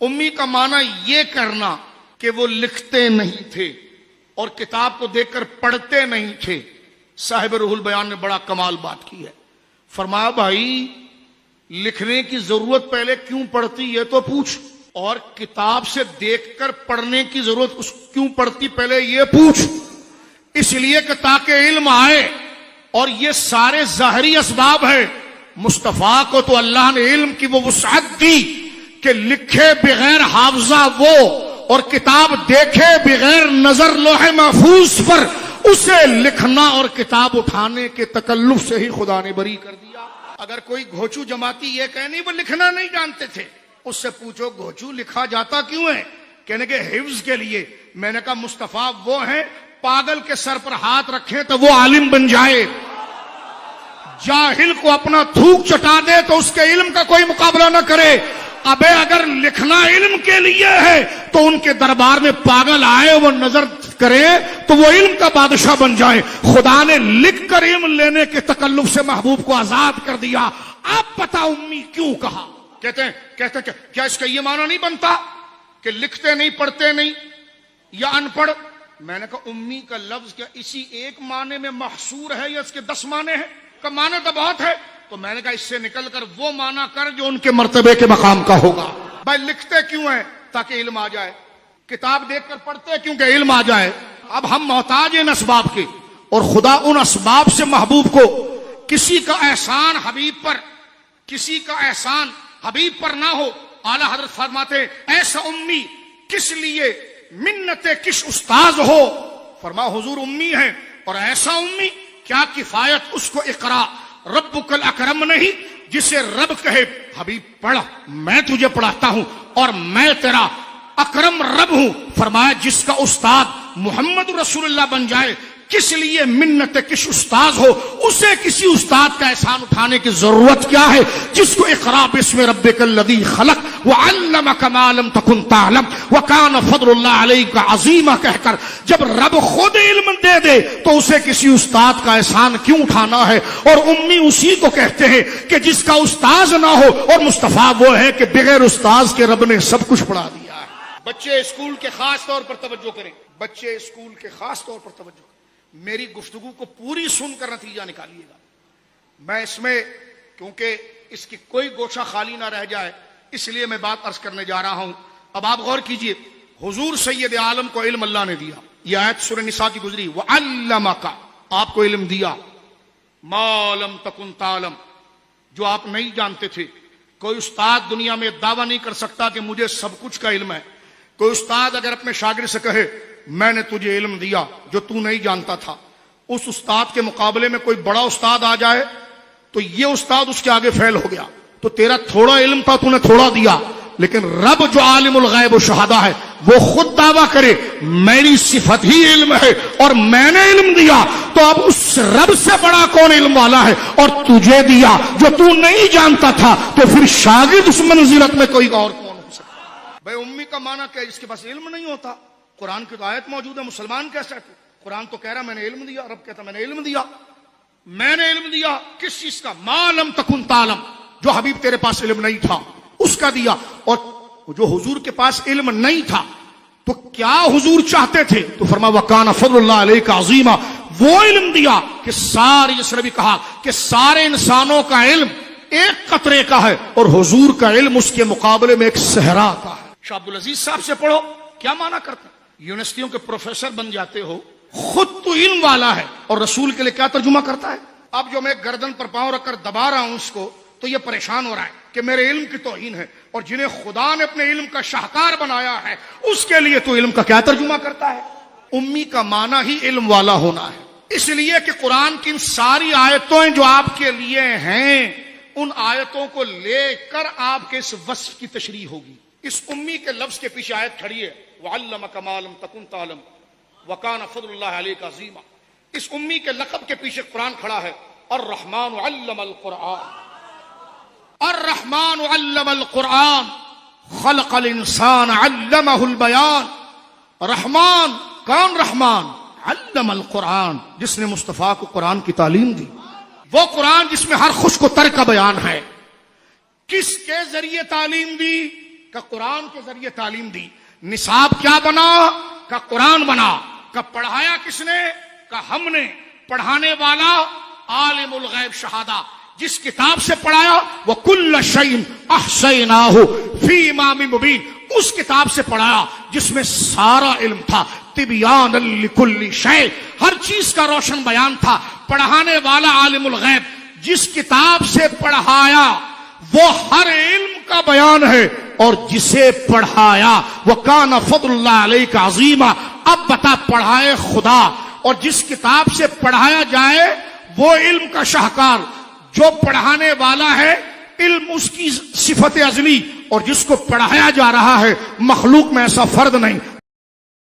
امی کا معنی یہ کرنا کہ وہ لکھتے نہیں تھے اور کتاب کو دیکھ کر پڑھتے نہیں تھے. صاحب روح البیان نے بڑا کمال بات کی ہے. فرمایا بھائی لکھنے کی ضرورت پہلے کیوں پڑتی یہ تو پوچھ, اور کتاب سے دیکھ کر پڑھنے کی ضرورت کیوں پڑتی پہلے یہ پوچھ. اس لیے کہ تاکہ علم آئے, اور یہ سارے ظاہری اسباب ہیں. مصطفیٰ کو تو اللہ نے علم کی وہ وسعت دی کہ لکھے بغیر حافظہ وہ, اور کتاب دیکھے بغیر نظر لوح محفوظ پر, اسے لکھنا اور کتاب اٹھانے کے تکلف سے ہی خدا نے بری کر دیا. اگر کوئی گھوچو جماعتی یہ کہے نہیں وہ لکھنا نہیں جانتے تھے, اس سے پوچھو گھوچو لکھا جاتا کیوں ہے؟ کہنے کے حفظ کے لیے. میں نے کہا مصطفیٰ وہ ہیں پاگل کے سر پر ہاتھ رکھے تو وہ عالم بن جائے, جاہل کو اپنا تھوک چٹا دے تو اس کے علم کا کوئی مقابلہ نہ کرے. ابے اگر لکھنا علم کے لیے ہے تو ان کے دربار میں پاگل آئے وہ نظر کرے تو وہ علم کا بادشاہ بن جائے. خدا نے لکھ کر علم لینے کے تکلف سے محبوب کو آزاد کر دیا. آپ پتہ امی کیوں کہا؟ کہتے ہیں کیا اس کا یہ معنی نہیں بنتا کہ لکھتے نہیں پڑھتے نہیں یا ان پڑھ؟ میں نے کہا امی کا لفظ کیا اسی ایک معنی میں محصور ہے یا اس کے 10 معنی ہیں؟ کا معنی تو بہت ہے. تو میں نے کہا اس سے نکل کر وہ معنی کر جو ان کے مرتبے کے مقام کا ہوگا. بھائی لکھتے کیوں ہیں؟ تاکہ علم آ جائے. کتاب دیکھ کر پڑھتے کیوں کہ علم آ جائے. اب ہم محتاج ہیں ان اسباب کے, اور خدا ان اسباب سے محبوب کو کسی کا احسان حبیب پر نہ ہو. اعلیٰ حضرت فرماتے ایسا امی کس لیے منت کش استاذ ہو. فرما حضور امی ہیں, اور ایسا امی کیا کفایت اس کو اقرا ربک الاکرم نہیں, جسے رب کہے حبیب پڑھ میں تجھے پڑھاتا ہوں اور میں تیرا اکرم رب ہوں. فرمایا جس کا استاد محمد رسول اللہ بن جائے کس لیے منت کش استاذ ہو. اسے کسی استاد کا احسان اٹھانے کی ضرورت کیا ہے جس کو اقرا بسم ربک الذی خلق وعلمک ما لم تکن تعلم وکان فضل اللہ علیک عظیما کہہ کر جب رب خود علم دے دے تو اسے کسی استاد کا احسان کیوں اٹھانا ہے. اور امی اسی کو کہتے ہیں کہ جس کا استاذ نہ ہو, اور مصطفیٰ وہ ہے کہ بغیر استاذ کے رب نے سب کچھ پڑھا دیا ہے. بچے اسکول کے خاص طور پر توجہ کریں, بچے اسکول کے خاص طور پر توجہ کریں. میری گفتگو کو پوری سن کر نتیجہ نکالیے گا. میں اس میں کیونکہ اس کی کوئی گوشہ خالی نہ رہ جائے اس لیے میں بات عرض کرنے جا رہا ہوں. اب آپ غور کیجئے, حضور سید عالم کو علم اللہ نے دیا. یہ آیت سورہ نساء کی گزری, وَعَلَّمَكَ آپ کو علم دیا, مَا لَمْ تَكُنْ تَعْلَمْ جو آپ نہیں جانتے تھے. کوئی استاد دنیا میں دعویٰ نہیں کر سکتا کہ مجھے سب کچھ کا علم ہے. کوئی استاد اگر اپنے شاگرد سے کہے میں نے تجھے علم دیا جو تو نہیں جانتا تھا, اس استاد کے مقابلے میں کوئی بڑا استاد آ جائے تو یہ استاد اس کے آگے فیل ہو گیا. تو تیرا تھوڑا علم تھا تو نے تھوڑا دیا, لیکن رب جو عالم الغیب و شہادہ ہے وہ خود دعویٰ کرے میری صفت ہی علم ہے اور میں نے علم دیا, تو اب اس رب سے بڑا کون علم والا ہے, اور تجھے دیا جو تو نہیں جانتا تھا, تو پھر شاگرد اس منزلت میں کوئی اور کون ہو سکتا. بھائی امی کا معنی کہ اس کے پاس علم نہیں ہوتا. قرآن کی تو آیت موجود ہے, مسلمان کیسا ہے؟ قرآن تو کہہ رہا میں نے علم دیا, رب کہتا میں نے علم دیا. میں نے علم دیا کس چیز کا؟ ما لم تکن تعلم جو حبیب تیرے پاس علم نہیں تھا اس کا دیا. اور جو حضور کے پاس علم نہیں تھا تو کیا حضور چاہتے تھے؟ تو فرما وکان فضل اللہ علیک عظیما, وہ علم دیا کہ سارے, جس نے بھی کہا کہ سارے انسانوں کا علم ایک قطرے کا ہے اور حضور کا علم اس کے مقابلے میں ایک صحرا کا ہے. شاہ عبدالعزیز صاحب سے پڑھو کیا معنی کرتے ہیں. یونیورسٹیوں کے پروفیسر بن جاتے ہو, خود تو علم والا ہے اور رسول کے لیے کیا ترجمہ کرتا ہے. اب جو میں گردن پر پاؤں رکھ کر دبا رہا ہوں اس کو تو یہ پریشان ہو رہا ہے کہ میرے علم کی توہین ہے, اور جنہیں خدا نے اپنے علم کا شاہکار بنایا ہے اس کے لیے تو علم کا کیا ترجمہ کرتا ہے. امی کا معنی ہی علم والا ہونا ہے. اس لیے کہ قرآن کی ان ساری آیتیں جو آپ کے لیے ہیں ان آیتوں کو لے کر آپ کے اس وصف کی تشریح ہوگی. اس امی کے لفظ کے پیچھے آیت کھڑی ہے وَعَلَّمَكَ مَا لَمْ تَكُنْ تَعْلَمْ وَكَانَ فَضْلُ اللَّهِ عَلَيْكَ عَظِيمًا. اس امی کے لقب کے پیچھے قرآن کھڑا ہے الرحمن علم القرآن, الرحمن علم القرآن خلق الانسان علمہ البیان. رحمان کون؟ رحمان علم القرآن جس نے مصطفیٰ کو قرآن کی تعلیم دی. وہ قرآن جس میں ہر خوش کو تر کا بیان ہے. کس کے ذریعے تعلیم دی؟ کہ قرآن کے ذریعے تعلیم دی. نصاب کیا بنا؟ کہ قرآن بنا. کہ پڑھایا کس نے؟ کہ ہم نے. پڑھانے والا عالم الغیب شہادہ، جس کتاب سے پڑھایا وہ کل شیء احصیناہ فی امام مبین، اس کتاب سے پڑھایا جس میں سارا علم تھا. تبیانا لکل شیء، ہر چیز کا روشن بیان تھا. پڑھانے والا عالم الغیب، جس کتاب سے پڑھایا وہ ہر علم کا بیان ہے، اور جسے پڑھایا وہ کان فضل اللہ علیک عظیما. اب بتا، پڑھائے خدا اور جس کتاب سے پڑھایا جائے وہ علم کا شاہکار. جو پڑھانے والا ہے علم اس کی صفت ازلی، اور جس کو پڑھایا جا رہا ہے مخلوق میں ایسا فرد نہیں.